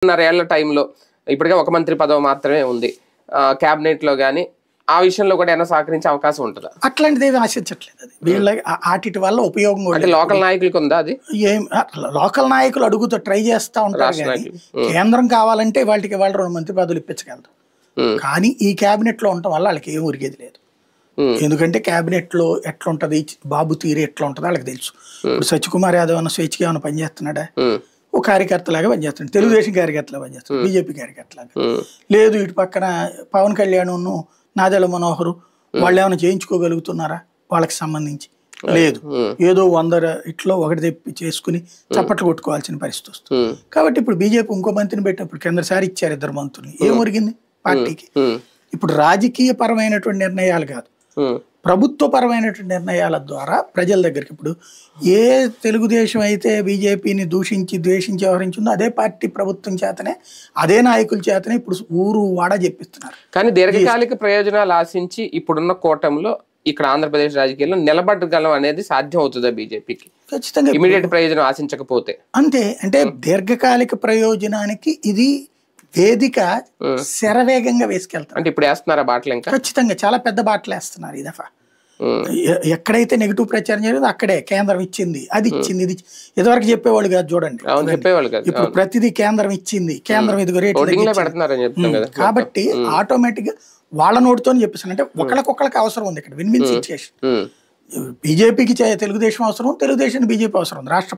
3.5 ఏళ్ల టైంలో ఇప్పటికే ఒక మంత్రి పదవి మాత్రమే ఉంది. క్యాబినెట్ లో గానీ ఆ విషయంలో కూడా ఏమైనా సహకరించే అవకాశం ఉంటుందా? అట్లాంటిది ఏమీ ఆశించట్లేదు. అది వీళ్ళకి ఆటిటి వల్ల ఉపయోగం కూడా అంటే లోకల్ నాయకులకు ఉందా అది? ఏం లోకల్ నాయకులు అడుగుతూ ట్రై చేస్తూ ఉంటారు కానీ కేంద్రం కావాలంటే వాళ్ళకి వాళ్ళు 2 మంత్రి పదవులు ఇప్పించగలరు. కానీ ఈ క్యాబినెట్ లో ఉండటం వల్ల వాళ్ళకి ఏం ఉరిగేది లేదు. ఎందుకంటే క్యాబినెట్ లో ఎట్లా ఉంటది, బాబు తీరు ఎట్లా ఉంటుందో వాళ్ళకి తెలుసు. ఇప్పుడు సత్యకుమార్ యాదవ్ అన్న స్వేచ్ఛగా ఏమైనా పనిచేస్తున్నాడా? ఓ కార్యకర్తలాగా పనిచేస్తున్నాడు, తెలుగుదేశం కార్యకర్తలాగా పనిచేస్తున్నాడు, బీజేపీ కార్యకర్తలాగా లేదు. ఇటు పక్కన పవన్ కళ్యాణ్ నాదెళ్ల మనోహర్ వాళ్ళు ఏమైనా చేయించుకోగలుగుతున్నారా వాళ్ళకి సంబంధించి? లేదు. ఏదో 100 ఇట్లో ఒకటి తెప్పి చేసుకుని చప్పట్లు కొట్టుకోవాల్సిన పరిస్థితి వస్తుంది. కాబట్టి ఇప్పుడు బీజేపీ ఇంకో మంత్రిని పెట్టినప్పుడు కిందసారి ఇచ్చారు 2 మంత్రులు. ఏం ఒరిగింది పార్టీకి? ఇప్పుడు రాజకీయ పరమైనటువంటి నిర్ణయాలు కాదు, ప్రభుత్వ పరమైనటువంటి నిర్ణయాల ద్వారా ప్రజల దగ్గరికి. ఇప్పుడు ఏ తెలుగుదేశం అయితే బీజేపీని దూషించి ద్వేషించి వ్యవహరించిందో అదే పార్టీ ప్రభుత్వం చేతనే అదే నాయకుల చేతనే ఇప్పుడు ఊరు వాడ చెప్పిస్తున్నారు. కానీ దీర్ఘకాలిక ప్రయోజనాలు ఆశించి ఇప్పుడున్న కూటమిలో ఇక్కడ ఆంధ్రప్రదేశ్ రాజకీయాల్లో నిలబడగలం అనేది సాధ్యం అవుతుందా బీజేపీకి? ఖచ్చితంగా ఇమీడియట్ ప్రయోజనం ఆశించకపోతే. అంతే. అంటే దీర్ఘకాలిక ప్రయోజనానికి ఇది వేదిక శరవేగంగా వేసుకెళ్తారు. అంటే ఇప్పుడు వేస్తున్నారా బాటలు? ఇంకా ఖచ్చితంగా చాలా పెద్ద బాటలు వేస్తున్నారు ఈ దఫా. ఎక్కడైతే నెగిటివ్ ప్రచారం జరిగిందో అక్కడే కేంద్రం ఇచ్చింది, అది ఇచ్చింది, ఇది ఇదివరకు చెప్పేవాళ్ళు కాదు. చూడండి ఇప్పుడు ప్రతిదీ కేంద్రం ఇచ్చింది, కేంద్రం ఇదిగో రేట్లు. కాబట్టి ఆటోమేటిక్ గా వాళ్ళ నోటితో చెప్పేస్తాను. అంటే ఒకళ్ళకొకళ్ళకి అవసరం ఉంది ఇక్కడ, విన్ విన్ సిచ్యుయేషన్. బీజేపీకి తెలుగుదేశం అవసరం, తెలుగుదేశం బీజేపీ అవసరం ఉంది. రాష్ట్ర